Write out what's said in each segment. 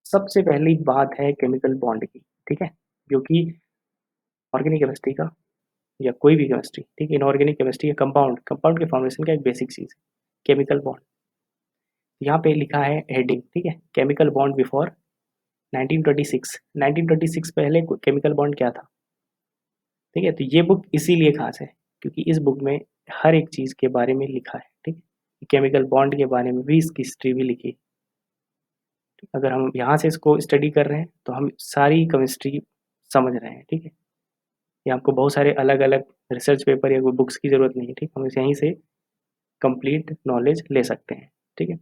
सबसे पहली बात है केमिकल बॉन्ड की, ठीक है, जो कि ऑर्गेनिक केमिस्ट्री का या कोई भी केमिस्ट्री, ठीक है, इनऑर्गेनिक केमिस्ट्री या कंपाउंड कंपाउंड के फॉर्मेशन का एक बेसिक चीज़ है, केमिकल बॉन्ड। यहाँ पे लिखा है हेडिंग, ठीक है, केमिकल बॉन्ड बिफोर 1926। 1926 पहले केमिकल बॉन्ड क्या था, ठीक है। तो ये बुक इसीलिए खास है क्योंकि इस बुक में हर एक चीज़ के बारे में लिखा है, ठीक है, केमिकल बॉन्ड के बारे में भी इसकी हिस्ट्री भी लिखी है। अगर हम यहाँ से इसको स्टडी कर रहे हैं तो हम सारी केमिस्ट्री समझ रहे हैं, ठीक है। ये आपको बहुत सारे अलग अलग रिसर्च पेपर या कोई बुक्स की ज़रूरत नहीं है, ठीक, हम इसे यहीं से कंप्लीट नॉलेज ले सकते हैं, ठीक है।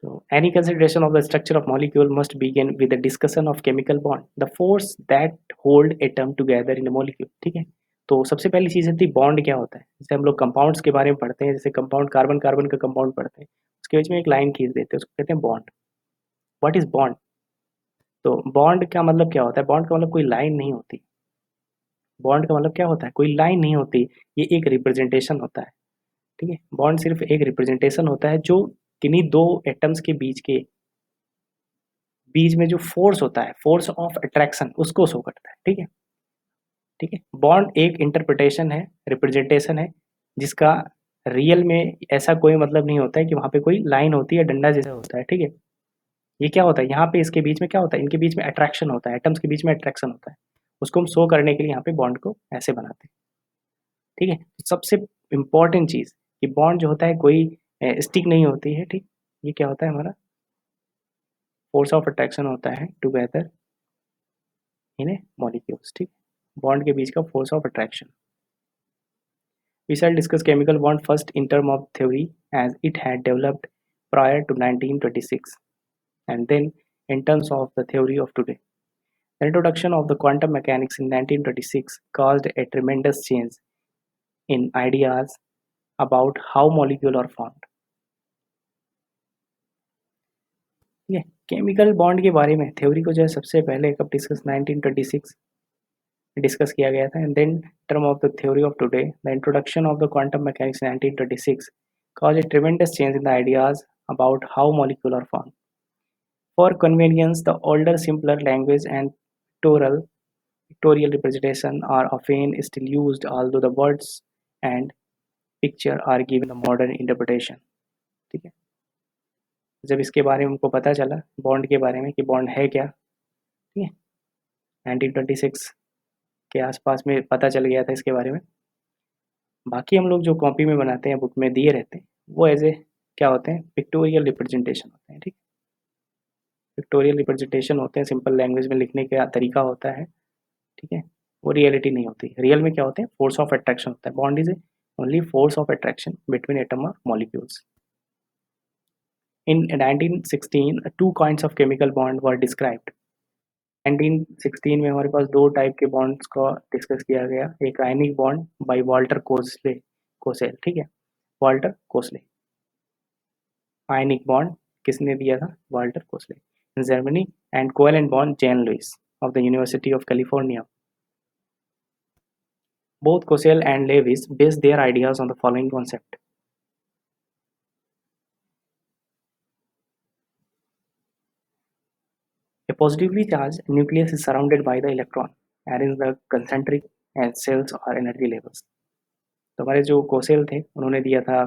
So, any consideration of the structure of molecule must begin with a discussion of chemical bond, the force that hold atom together in a molecule, ठीक है। तो सबसे पहली चीज़ होती है बॉन्ड क्या होता है। जैसे हम लोग कंपाउंड्स के बारे में पढ़ते हैं, जैसे कंपाउंड कार्बन कार्बन का कंपाउंड पढ़ते हैं, उसके बीच में एक लाइन खींच देते हैं, उसको कहते हैं बॉन्ड। What is bond? तो बॉन्ड का मतलब क्या होता है? बॉन्ड का मतलब कोई लाइन नहीं होती। बॉन्ड का मतलब क्या होता है? कोई लाइन नहीं होती, ये एक रिप्रेजेंटेशन होता है, ठीक है। बॉन्ड सिर्फ एक रिप्रेजेंटेशन होता है जो किन्हीं दो एटम्स के बीच में जो फोर्स होता है, फोर्स ऑफ अट्रैक्शन, उसको शो करता है, ठीक है। ठीक है, बॉन्ड एक इंटरप्रिटेशन है, रिप्रेजेंटेशन है, जिसका रियल में ऐसा कोई मतलब नहीं होता है कि वहाँ पे कोई लाइन होती है, डंडा जैसा होता है, ठीक है। ये क्या होता है, यहाँ पे इसके बीच में क्या होता है, इनके बीच में अट्रैक्शन होता है, एटम्स के बीच में अट्रैक्शन होता है, उसको हम शो करने के लिए यहाँ पे बॉन्ड को ऐसे बनाते हैं, ठीक है। तो सबसे इम्पॉर्टेंट चीज़ कि बॉन्ड जो होता है कोई स्टिक नहीं होती है, ठीक। ये क्या होता है हमारा फोर्स ऑफ अट्रैक्शन होता है टुगेदर इन ए मॉलिक्यूल्स, ठीक। बॉन्ड के बीच का force of attraction. We shall discuss chemical bond first in terms of theory as it had developed prior to 1926 and then in terms of the theory of today. The introduction of the quantum mechanics in 1926 caused a tremendous change in ideas about how molecules are formed. ठीक है, chemical bond के बारे में theory को जो है सबसे पहले कब डिस्कस 1926 डिस्कस किया गया था, and then term of the theory of today the introduction of the quantum mechanics 1926 caused a tremendous change in the ideas about how molecules are formed. For convenience, the older, simpler language and pictorial representation are often still used, although the words and picture are given a modern interpretation. ठीक है, जब इसके बारे में हमको पता चला bond के बारे में कि बॉन्ड है क्या, ठीक है, 1926 के आसपास में पता चल गया था इसके बारे में। बाकी हम लोग जो कॉपी में बनाते हैं, बुक में दिए रहते हैं, वो एज ए क्या होते हैं, पिक्टोरियल रिप्रेजेंटेशन होते हैं, ठीक। पिक्टोरियल रिप्रेजेंटेशन होते हैं, सिंपल लैंग्वेज में लिखने का तरीका होता है, ठीक है। वो रियलिटी नहीं होती। रियल में क्या होते हैं, फोर्स ऑफ अट्रैक्शन होता है। Bond is only force of attraction between atom और molecules. In 1916 two kinds of chemical bond were described. 1916 में हमारे पास दो टाइप के बॉन्ड्स का डिस्कस किया गया। एक ionic bond by Walter Kossel, ठीक है, वाल्टर कोसले। आयनिक बॉन्ड किसने दिया था, Walter Kossel in Germany, and covalent bond G N Lewis of the University of California. Both Cosell and Lewis based their ideas on the following concept. A positively charged nucleus is surrounded by the electron, arranged the concentric and cells or energy levels. तो हमारे जो Kossel थे उन्होंने दिया था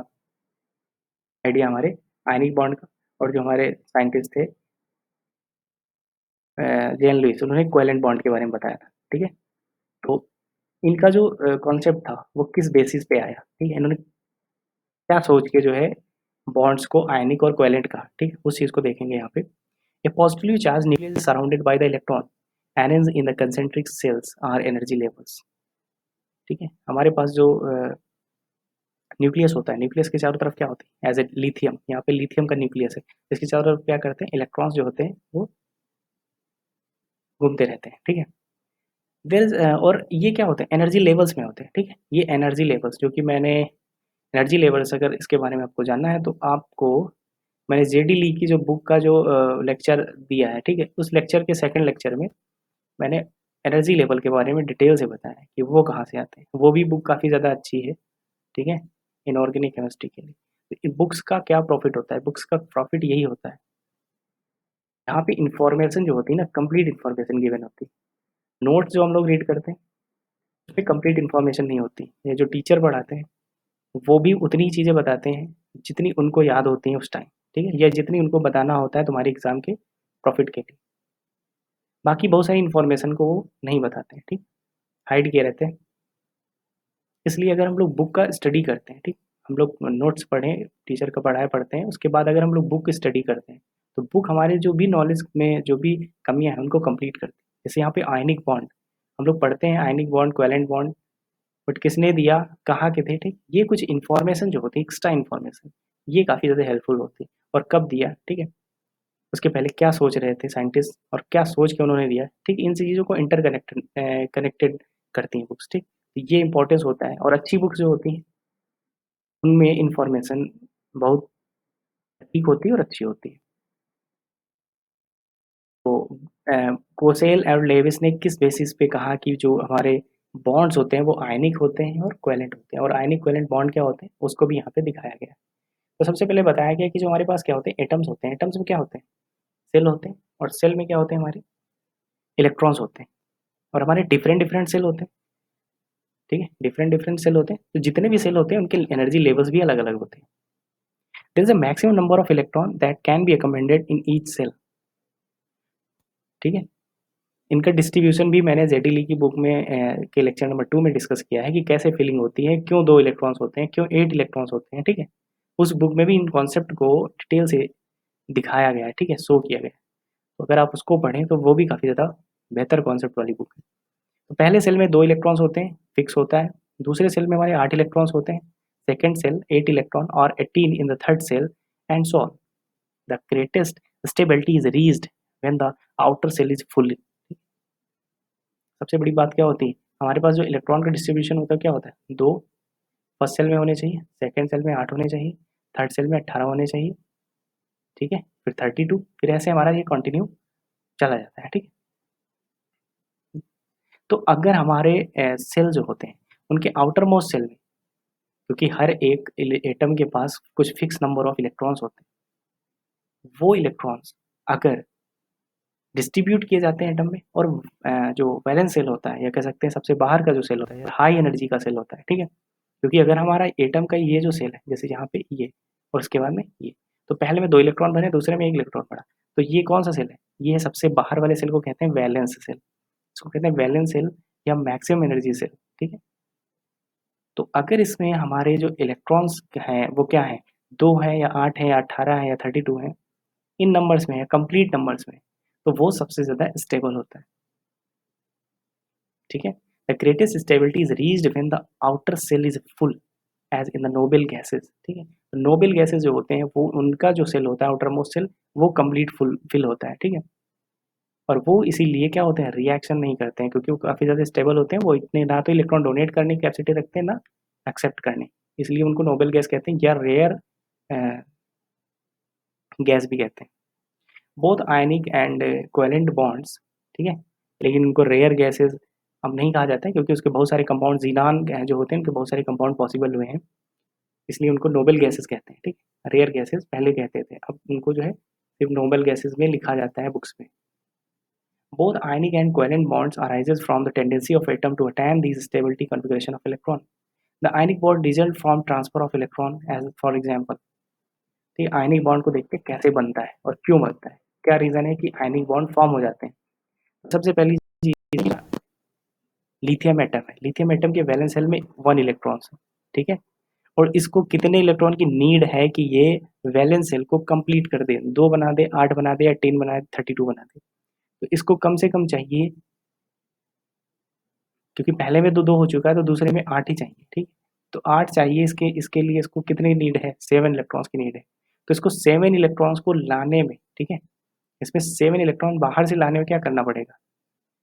idea हमारे ionic bond का, और जो हमारे साइंटिस्ट थे जेन लुइस, उन्होंने कोवेलेंट बॉन्ड के बारे में बताया था, ठीक है। तो इनका जो कॉन्सेप्ट था वो किस बेसिस पे आया, ठीक है, इन्होंने क्या सोच के जो है बॉन्ड्स को आयनिक और कोवेलेंट कहा, ठीक है, उस चीज़ को देखेंगे यहाँ पे। A positively charged nucleus is surrounded by the electron arranged in the concentric cells are energy levels, ठीक है। हमारे पास जो न्यूक्लियस होता है, न्यूक्लियस के चारों तरफ क्या होते हैं, एज ए लिथियम, यहाँ पे लिथियम का न्यूक्लियस है, इसके चारों तरफ क्या करते हैं, इलेक्ट्रॉन्स जो होते हैं वो घूमते रहते हैं, ठीक है। और ये क्या होते हैं, एनर्जी लेवल्स में होते हैं, ठीक है। ये एनर्जी लेवल्स जो कि मैंने एनर्जी लेवल्स, अगर इसके बारे में आपको जानना है तो आपको मैंने जेडी ली की जो बुक का जो लेक्चर दिया है, ठीक है, उस लेक्चर के सेकंड लेक्चर में मैंने एनर्जी लेवल के बारे में डिटेल से बताया है कि वो कहाँ से आते हैं। वो भी बुक काफ़ी ज़्यादा अच्छी है, ठीक है, इनऑर्गेनिक केमिस्ट्री के लिए। तो बुक्स का क्या प्रॉफिट होता है, बुक्स का प्रॉफिट यही होता है यहाँ पे इंफॉर्मेशन जो होती है ना, कंप्लीट इंफॉर्मेशन गिवन होती है। नोट्स जो हम लोग रीड करते हैं उसमें कंप्लीट इंफॉर्मेशन नहीं होती। ये जो टीचर पढ़ाते हैं वो भी उतनी ही चीज़ें बताते हैं जितनी उनको याद होती हैं उस टाइम, ठीक है, या जितनी उनको बताना होता है तुम्हारे एग्जाम के प्रॉफिट के लिए। बाकी बहुत सारी इन्फॉर्मेशन को वो नहीं बताते हैं, ठीक, हाइड किए रहते हैं। इसलिए अगर हम लोग बुक का स्टडी करते हैं, ठीक, हम लोग नोट्स पढ़ें, टीचर का पढ़ाया पढ़ते हैं, उसके बाद अगर हम लोग बुक स्टडी करते हैं तो बुक हमारे जो भी नॉलेज में जो भी कमियां हैं उनको कंप्लीट करती है। जैसे यहाँ पे आयनिक बॉन्ड हम लोग पढ़ते हैं, ionic bond, covalent bond, but किसने दिया, कहाँ के थे, ठीक, ये कुछ इन्फॉर्मेशन जो होती है, एक्स्ट्रा इन्फॉर्मेशन, ये काफ़ी ज़्यादा हेल्पफुल होती है। और कब दिया, ठीक है, उसके पहले क्या सोच रहे थे साइंटिस्ट और क्या सोच के उन्होंने दिया, ठीक, इन चीज़ों को इंटरकनेक्टेड कनेक्टेड करती हैं बुक्स, ठीक, तो ये इंपॉर्टेंस होता है। और अच्छी बुक्स जो होती हैं उनमें इंफॉर्मेशन बहुत ठीक होती है और अच्छी होती है। तो कोसेल और लेविस ने किस बेसिस पे कहा कि जो हमारे बॉन्ड्स होते हैं वो आयनिक होते हैं और कोवेलेंट होते हैं, और आयनिक कोवेलेंट बॉन्ड क्या होते हैं उसको भी यहाँ पे दिखाया गया है। तो सबसे पहले बताया गया कि जो हमारे पास क्या होते हैं, एटम्स होते हैं, एटम्स में क्या होते हैं, सेल होते हैं, और सेल में क्या होते हैं हमारे, इलेक्ट्रॉन्स होते हैं, और हमारे डिफरेंट डिफरेंट सेल होते हैं, ठीक है, डिफरेंट डिफरेंट सेल होते हैं। तो जितने भी सेल होते हैं उनके एनर्जी लेवल्स भी अलग अलग होते हैं। There is a maximum number of electron that can be accommodated in each shell, ठीक है। इनका डिस्ट्रीब्यूशन भी मैंने जेडी ली की बुक में के लेक्चर नंबर 2 में डिस्कस किया है कि कैसे फिलिंग होती है, क्यों 2 इलेक्ट्रॉन्स होते हैं, क्यों 8 इलेक्ट्रॉन्स होते हैं, ठीक है। उस बुक में भी इन कॉन्सेप्ट को डिटेल से दिखाया गया है, ठीक है, शो किया गया है। तो अगर आप उसको पढ़ें तो वो भी काफ़ी ज़्यादा बेहतर कॉन्सेप्ट वाली बुक है। तो पहले सेल में 2 इलेक्ट्रॉन्स होते हैं, फिक्स होता है। दूसरे सेल में हमारे 8 इलेक्ट्रॉन्स होते हैं, सेकंड सेल 8 इलेक्ट्रॉन और 18 in the third shell, and so on. The greatest stability is reached when the outer shell is full. सबसे बड़ी बात क्या होती है, हमारे पास जो इलेक्ट्रॉन का डिस्ट्रीब्यूशन होता है क्या होता है, 2 फर्स्ट सेल में होने चाहिए, सेकंड सेल में 8 होने चाहिए, थर्ड सेल में 18 होने चाहिए, ठीक है, फिर 32, फिर ऐसे हमारा ये कंटिन्यू चला जाता है, ठीक है। तो अगर हमारे सेल जो होते हैं उनके आउटर मोस्ट सेल में, क्योंकि हर एक एटम के पास कुछ फिक्स नंबर ऑफ इलेक्ट्रॉन्स होते हैं, वो इलेक्ट्रॉन्स अगर डिस्ट्रीब्यूट किए जाते हैं एटम में, और जो वैलेंस सेल होता है, या कह सकते हैं सबसे बाहर का जो सेल होता है, हाई एनर्जी का सेल होता है, ठीक है। क्योंकि अगर हमारा एटम का ये जो सेल है, जैसे यहाँ पे ये और उसके बाद में ये, तो पहले में 2 इलेक्ट्रॉन बने, दूसरे में 1 इलेक्ट्रॉन पड़ा, तो ये कौन सा सेल है, ये सबसे बाहर वाले सेल को कहते हैं वैलेंस सेल। इसको कहते हैं वैलेंस सेल या मैक्सिमम एनर्जी सेल, ठीक है। तो अगर इसमें हमारे जो इलेक्ट्रॉन्स हैं वो क्या है, 2 है या 8 है या 18 है या 32 है, इन नंबर्स में या कंप्लीट नंबर्स में, तो वो सबसे ज़्यादा स्टेबल होता है, ठीक है। The greatest stability is reached when the outer shell is full as in the noble gases, ठीक है। नोबल गैसेस जो होते हैं वो उनका जो सेल होता है आउटर मोस्ट सेल, वो कंप्लीट फुल फिल होता है, ठीक है। और वो इसीलिए क्या होते हैं, रिएक्शन नहीं करते हैं, क्योंकि वो काफ़ी ज़्यादा स्टेबल होते हैं, वो इतने ना तो इलेक्ट्रॉन डोनेट करने की कैपेसिटी रखते हैं ना एक्सेप्ट करने, इसलिए उनको नोबल गैस कहते हैं या रेयर गैस भी कहते हैं। Both ionic and covalent bonds, ठीक है, लेकिन उनको रेयर गैसेस अब नहीं कहा जाता है, क्योंकि उसके बहुत सारे कंपाउंड जीनान जो होते हैं उनके बहुत सारे कंपाउंड पॉसिबल हुए हैं, इसलिए उनको नोबल गैसेस कहते हैं, ठीक। रेयर गैसेस पहले कहते थे, अब उनको जो है सिर्फ नोबल गैसेस में लिखा जाता है बुक्स में। Both ionic and covalent bonds arises from the tendency of atom to attain these stability configuration of electron. The ionic bond result from transfer of electron, as for example, तो ionic bond को देखते हैं कैसे बनता है और क्यों बनता है, क्या रीजन है कि आयनिक बॉन्ड फॉर्म हो जाते हैं। सबसे पहली चीज लिथियम एटम है, लिथियम एटम के वैलेंस शेल में 1 इलेक्ट्रॉन्स है, ठीक है, और इसको कितने इलेक्ट्रॉन की नीड है कि ये वैलेंस शेल को कंप्लीट कर दे, 2 बना दे, 8 बना दे, या 10 बना दे, 32 बना दे, तो इसको कम से कम चाहिए, क्योंकि पहले में तो 2 हो चुका है तो दूसरे में 8 ही चाहिए, ठीक। तो 8 चाहिए, इसके इसके लिए इसको कितनी नीड है, 7 इलेक्ट्रॉन्स की नीड है। तो इसको 7 इलेक्ट्रॉन्स को लाने में, ठीक है, इसमें 7 इलेक्ट्रॉन बाहर से लाने में क्या करना पड़ेगा,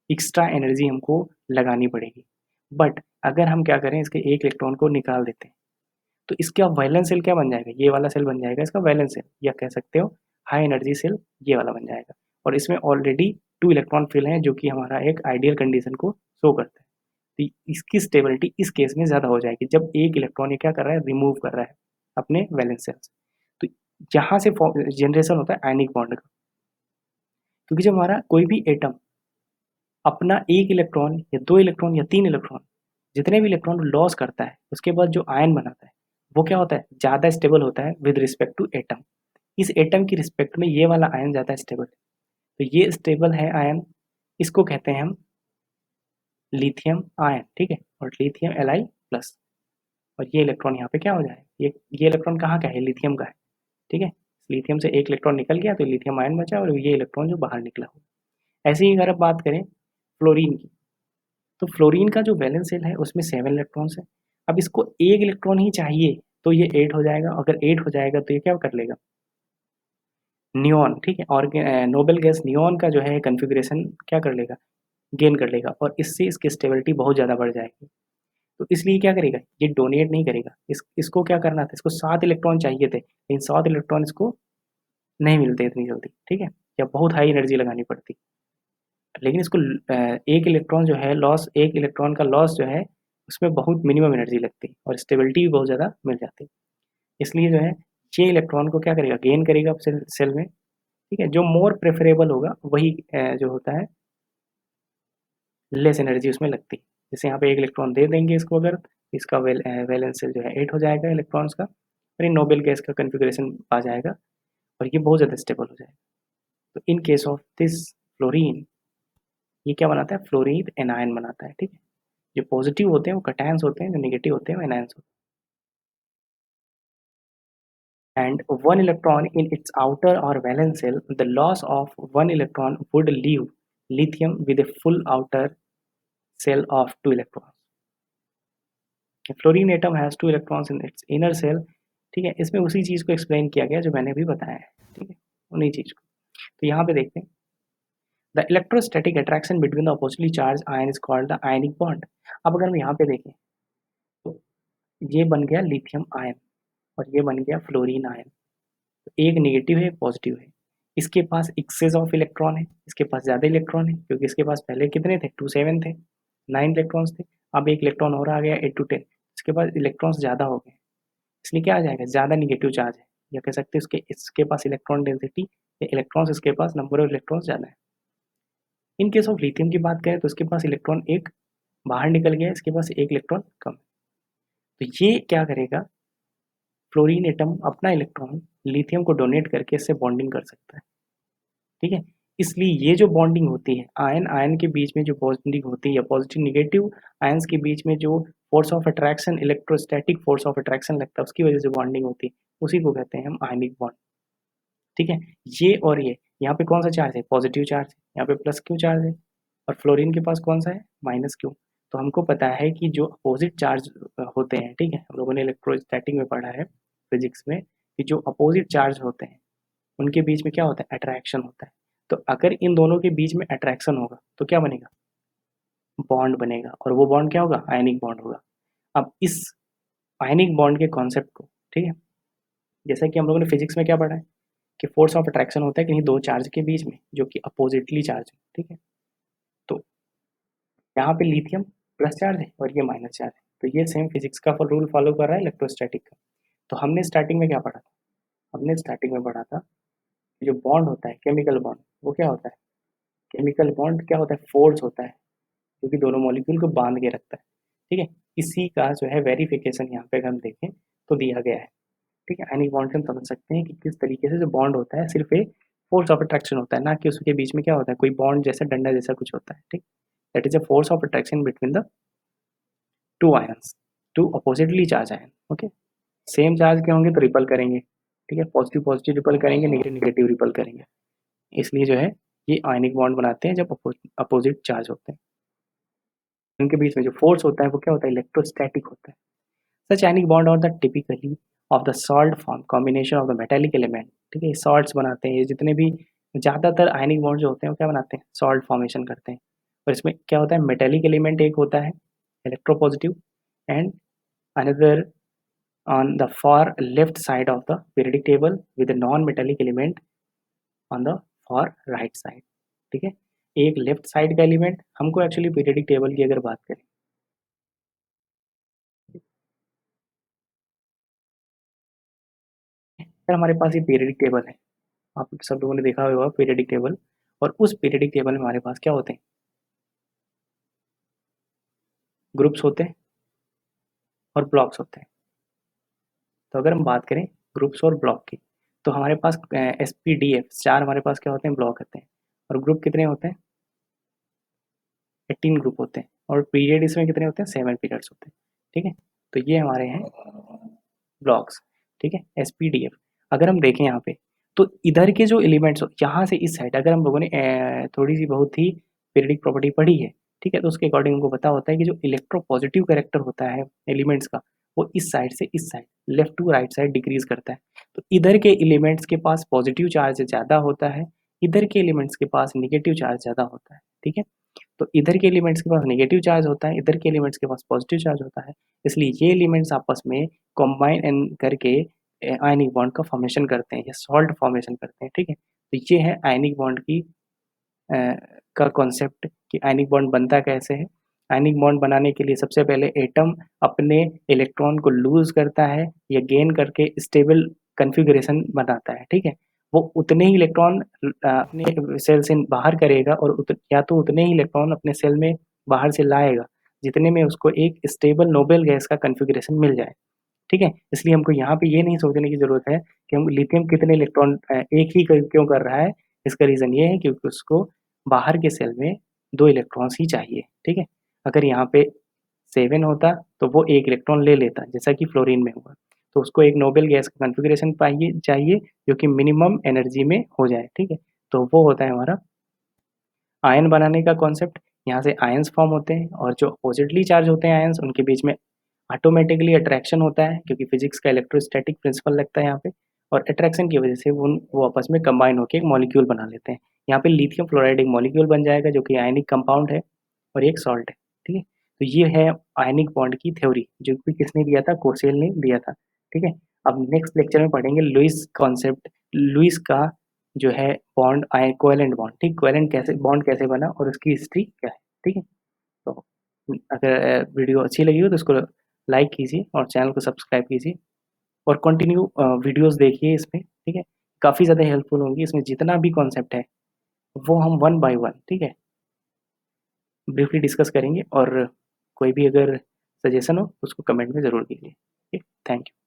एक्स्ट्रा एनर्जी हमको लगानी पड़ेगी। बट अगर हम क्या करें, इसके 1 इलेक्ट्रॉन को निकाल देते हैं, तो इसका वैलेंस सेल क्या बन जाएगा, ये वाला सेल बन जाएगा इसका वैलेंस सेल, या कह सकते हो हाई एनर्जी सेल, ये वाला बन जाएगा। और इसमें ऑलरेडी 2 इलेक्ट्रॉन फिल हैं, जो कि हमारा एक आइडियल कंडीशन को शो करता है। तो इसकी स्टेबिलिटी इस केस में ज़्यादा हो जाएगी, जब 1 इलेक्ट्रॉन ये क्या कर रहा है, रिमूव कर रहा है अपने वैलेंस सेल से। तो यहाँ से जनरेशन होता है आयनिक बॉन्ड का। क्योंकि जब हमारा कोई भी एटम अपना 1 इलेक्ट्रॉन या 2 इलेक्ट्रॉन या 3 इलेक्ट्रॉन जितने भी इलेक्ट्रॉन लॉस करता है, उसके बाद जो आयन बनाता है, वो क्या होता है? ज़्यादा स्टेबल होता है विद रिस्पेक्ट टू एटम। इस एटम की रिस्पेक्ट में ये वाला आयन ज़्यादा स्टेबल है। तो ये स्टेबल है आयन, इसको कहते हैं हम लिथियम आयन, ठीक है? और लिथियम Li+। और ये इलेक्ट्रॉन यहाँ पे क्या हो जाए, ये इलेक्ट्रॉन कहाँ का है? लिथियम का है, ठीक है? लिथियम से एक इलेक्ट्रॉन निकल गया तो लिथियम आयन बचा और ये इलेक्ट्रॉन जो बाहर निकला हो। ऐसे ही अगर आप बात करें फ्लोरीन की, तो फ्लोरीन का जो वैलेंस शेल है उसमें 7 इलेक्ट्रॉन्स है। अब इसको एक इलेक्ट्रॉन ही चाहिए तो ये 8 हो जाएगा। अगर 8 हो जाएगा तो ये क्या कर लेगा? नियॉन, ठीक है? और नोबेल गैस नियॉन का जो है कन्फिग्रेशन क्या कर लेगा? गेन कर लेगा और इससे इसकी स्टेबिलिटी बहुत ज़्यादा बढ़ जाएगी। तो इसलिए क्या करेगा? ये डोनेट नहीं करेगा। इसको क्या करना था? इसको 7 इलेक्ट्रॉन चाहिए थे, लेकिन 7 इलेक्ट्रॉन इसको नहीं मिलते इतनी जल्दी, ठीक है? या बहुत हाई एनर्जी लगानी पड़ती। लेकिन इसको एक इलेक्ट्रॉन जो है लॉस, एक इलेक्ट्रॉन का लॉस जो है उसमें बहुत मिनिमम एनर्जी लगती है और स्टेबिलिटी भी बहुत ज़्यादा मिल जाती है। इसलिए जो है ये इलेक्ट्रॉन को क्या करेगा? गेन करेगा सेल में, ठीक है? जो मोर प्रेफरेबल होगा वही जो होता है लेस एनर्जी उसमें लगती है। जैसे यहाँ पे एक इलेक्ट्रॉन दे देंगे इसको अगर, इसका वैलेंस शेल जो है 8 हो जाएगा इलेक्ट्रॉन्स का और ये नोबेल गैस का कन्फिग्रेशन आ जाएगा और ये बहुत ज़्यादा स्टेबल हो जाएगा। तो in case of this fluorine, ये क्या बनाता है? फ्लोरीन एनायन बनाता है, ठीक है? जो पॉजिटिव होते हैं वो कटायंस होते हैं, जो नेगेटिव होते हैं वो एनायंस होते हैं। And one electron in its outer or valence shell, the loss of one electron would leave lithium with a full outer shell of 2 electron. Fluorine atom has 2 electrons in its inner shell, ठीक है? इसमें उसी चीज़ को explain किया गया जो मैंने अभी बताया है, ठीक है? उन्हीं चीज़ को। तो यहाँ पे देखते हैं, the electrostatic attraction between the oppositely charge ion is called the ionic bond. अब अगर हम यहाँ पे देखें तो ये बन गया लिथियम आयन और ये बन गया फ्लोरीन आयन। तो एक नेगेटिव है, एक पॉजिटिव है। इसके पास एक्सेस ऑफ इलेक्ट्रॉन है, इसके पास ज़्यादा इलेक्ट्रॉन है क्योंकि इसके पास पहले कितने थे? 2 7 थे, 9 इलेक्ट्रॉन्स थे। अब एक इलेक्ट्रॉन और आ गया 8 to 10, इसके पास इलेक्ट्रॉन्स ज़्यादा हो गए, इसलिए क्या आ जाएगा? ज़्यादा नेगेटिव चार्ज है, या कह सकते हैं इसके पास इलेक्ट्रॉन डेंसिटी या इलेक्ट्रॉन्स, इसके पास नंबर ऑफ इलेक्ट्रॉन्स ज़्यादा है। इन केस ऑफ लिथियम की बात करें तो इसके पास इलेक्ट्रॉन एक बाहर निकल गया, इसके पास एक इलेक्ट्रॉन कम। तो ये क्या करेगा? फ्लोरीन एटम अपना इलेक्ट्रॉन लिथियम को डोनेट करके इससे बॉन्डिंग कर सकता है, ठीक है? इसलिए ये जो बॉन्डिंग होती है आयन आयन के बीच में, जो बॉन्डिंग होती है या पॉजिटिव निगेटिव आयंस के बीच में जो force of attraction, electrostatic force of attraction लगता है, उसकी वजह से बॉन्डिंग होती है, उसी को कहते हैं हम आयनिक बॉन्ड, ठीक है? ये और ये, यहाँ पे कौन सा चार्ज है? पॉजिटिव चार्ज है, यहाँ पे प्लस क्यू चार्ज है और फ्लोरीन के पास कौन सा है? Minus Q. तो हमको पता है कि जो अपोजिट चार्ज होते हैं, ठीक है, हम लोगों ने इलेक्ट्रोस्टैटिक में पढ़ा है फिजिक्स में, कि जो अपोजिट चार्ज होते हैं उनके बीच में क्या होता है? अट्रैक्शन होता है। तो अगर इन दोनों के बीच में अट्रैक्शन होगा तो क्या बनेगा? बॉन्ड बनेगा और वो बॉन्ड क्या होगा? आयनिक बॉन्ड होगा। अब इस आयनिक बॉन्ड के कॉन्सेप्ट को, ठीक है, जैसा कि हम लोगों ने फिजिक्स में क्या पढ़ा है कि फोर्स ऑफ अट्रैक्शन होता है कहीं दो चार्ज के बीच में जो कि अपोजिटली चार्ज है, ठीक है? तो यहाँ पे लिथियम प्लस चार्ज है और ये माइनस चार्ज है, तो ये सेम फिजिक्स का रूल फॉलो कर रहा है इलेक्ट्रोस्टैटिक का। तो हमने स्टार्टिंग में क्या पढ़ा था? हमने स्टार्टिंग में पढ़ा था कि जो बॉन्ड होता है केमिकल बॉन्ड, वो क्या होता है? केमिकल बॉन्ड क्या होता है? फोर्स होता है जो कि दोनों मॉलिक्यूल को बांध के रखता है, ठीक है? इसी का जो है वेरिफिकेशन यहाँ पे अगर हम देखें तो दिया गया है, ठीक है? आयनिक बॉन्ड से हम समझ सकते हैं कि किस तरीके से जो बॉन्ड होता है सिर्फ एक फोर्स ऑफ अट्रैक्शन होता है, ना कि उसके बीच में क्या होता है? कोई बॉन्ड जैसा डंडा जैसा कुछ होता है, ठीक? That is a force of attraction between the two ions, two oppositely charge ion, okay? Same charge के होंगे तो रिपल करेंगे, ठीक है? पॉजिटिव पॉजिटिव रिपल करेंगे, नेगेटिव नेगेटिव रिपल करेंगे। इसलिए जो है ये आयनिक बॉन्ड बनाते हैं जब अपोजिट चार्ज होते हैं। इनके बीच में जो फोर्स होता है वो क्या होता है? इलेक्ट्रोस्टैटिक होता है। सच आयनिक बॉन्ड और the typically of the salt form combination of the metallic element, ठीक है? सॉल्ट्स बनाते हैं, ये जितने भी ज़्यादातर आयनिक बॉन्ड जो होते हैं वो क्या बनाते हैं? सॉल्ट फॉर्मेशन करते हैं। और इसमें क्या होता है? मेटेलिक एलिमेंट एक होता है electropositive and another on the far left side of the periodic table with a non-metallic element on the far right side, ठीक है? एक लेफ्ट साइड का एलिमेंट, हमको एक्चुअली पीरियडिक टेबल की अगर बात करें, फिर हमारे पास ये पीरियडिक टेबल है, आप सब लोगों ने देखा होगा पीरियडिक टेबल, और उस पीरियडिक टेबल में हमारे पास क्या होते हैं, ग्रुप्स होते हैं और ब्लॉक्स होते हैं। तो अगर हम बात करें ग्रुप्स और ब्लॉक की, तो हमारे पास SPDF 4 हमारे पास क्या होते हैं, ब्लॉक होते हैं। और ग्रुप कितने होते हैं, 18 ग्रुप होते हैं। और पीरियड इसमें कितने होते हैं, 7 पीरियड्स होते हैं। ठीक है, तो ये हमारे हैं ब्लॉक्स। ठीक है, SPDF। अगर हम देखें यहाँ पे, तो इधर के जो एलिमेंट्स यहाँ से इस साइड, अगर हम लोगों ने थोड़ी सी बहुत ही पीरियडिक प्रॉपर्टी पढ़ी है, ठीक है, तो उसके अकॉर्डिंग हमको पता होता है कि जो इलेक्ट्रोपॉजिटिव कैरेक्टर होता है एलिमेंट्स का, वो इस साइड से इस side, left to right side decrease करता है। तो इधर के एलिमेंट्स के पास पॉजिटिव चार्ज ज़्यादा होता है, इधर के एलिमेंट्स के पास निगेटिव चार्ज ज़्यादा होता है। ठीक है, तो इधर के एलिमेंट्स के पास नेगेटिव चार्ज होता है, इधर के एलिमेंट्स के पास पॉजिटिव चार्ज होता है। इसलिए ये एलिमेंट्स आपस में कंबाइन करके आयनिक बॉन्ड का फॉर्मेशन करते हैं या सॉल्ट फॉर्मेशन करते हैं। ठीक है, तो ये है आयनिक बॉन्ड की का कॉन्सेप्ट कि आयनिक बॉन्ड बनता कैसे है। आयनिक बॉन्ड बनाने के लिए सबसे पहले एटम अपने इलेक्ट्रॉन को लूज करता है या गेन करके स्टेबल कन्फिगरेशन बनाता है। ठीक है, वो उतने ही इलेक्ट्रॉन अपने सेल से बाहर करेगा और या तो उतने ही इलेक्ट्रॉन अपने सेल में बाहर से लाएगा जितने में उसको एक स्टेबल नोबेल गैस का कन्फिगरेशन मिल जाए। ठीक है, इसलिए हमको यहाँ पे ये नहीं सोचने की ज़रूरत है कि हम लिथियम कितने इलेक्ट्रॉन एक ही क्यों कर रहा है। इसका रीज़न ये है क्योंकि उसको बाहर के सेल में 2 इलेक्ट्रॉन्स ही चाहिए। ठीक है, अगर यहाँ पे 7 होता तो वो 1 इलेक्ट्रॉन ले लेता जैसा कि फ्लोरीन में हुआ। तो उसको एक नोबेल गैस का कॉन्फ़िगरेशन चाहिए जो कि मिनिमम एनर्जी में हो जाए। ठीक है, तो वो होता है हमारा आयन बनाने का कॉन्सेप्ट। यहाँ से आयंस फॉर्म होते हैं और जो अपोजिटली चार्ज होते हैं आयंस, उनके बीच में ऑटोमेटिकली अट्रैक्शन होता है क्योंकि फिजिक्स का इलेक्ट्रोस्टैटिक प्रिंसिपल लगता है यहाँ पे। और अट्रैक्शन की वजह से वो आपस में कंबाइन होकर एक मॉलिक्यूल बना लेते हैं। यहाँ पे लिथियम फ्लोराइड एक मॉलिक्यूल बन जाएगा जो कि आयनिक कंपाउंड है और एक सॉल्ट है। ठीक है, तो ये है आयनिक बॉन्ड की थ्योरी जो कि किसने दिया था, कोसेल ने दिया था। ठीक है, अब नेक्स्ट लेक्चर में पढ़ेंगे लुईस कॉन्सेप्ट, लुईस का जो है बॉन्ड कोवेलेंट बॉन्ड। ठीक, कोवेलेंट कैसे बॉन्ड कैसे बना और उसकी हिस्ट्री क्या है। ठीक है, तो अगर वीडियो अच्छी लगी हो तो इसको लाइक कीजिए और चैनल को सब्सक्राइब कीजिए और कंटिन्यू वीडियोस देखिए इसमें। ठीक है, काफ़ी ज़्यादा हेल्पफुल होंगी। इसमें जितना भी कॉन्सेप्ट है वो हम वन बाय वन, ठीक है, ब्रीफली डिस्कस करेंगे। और कोई भी अगर सजेशन हो तो उसको कमेंट में ज़रूर कीजिए। ठीक, थैंक यू।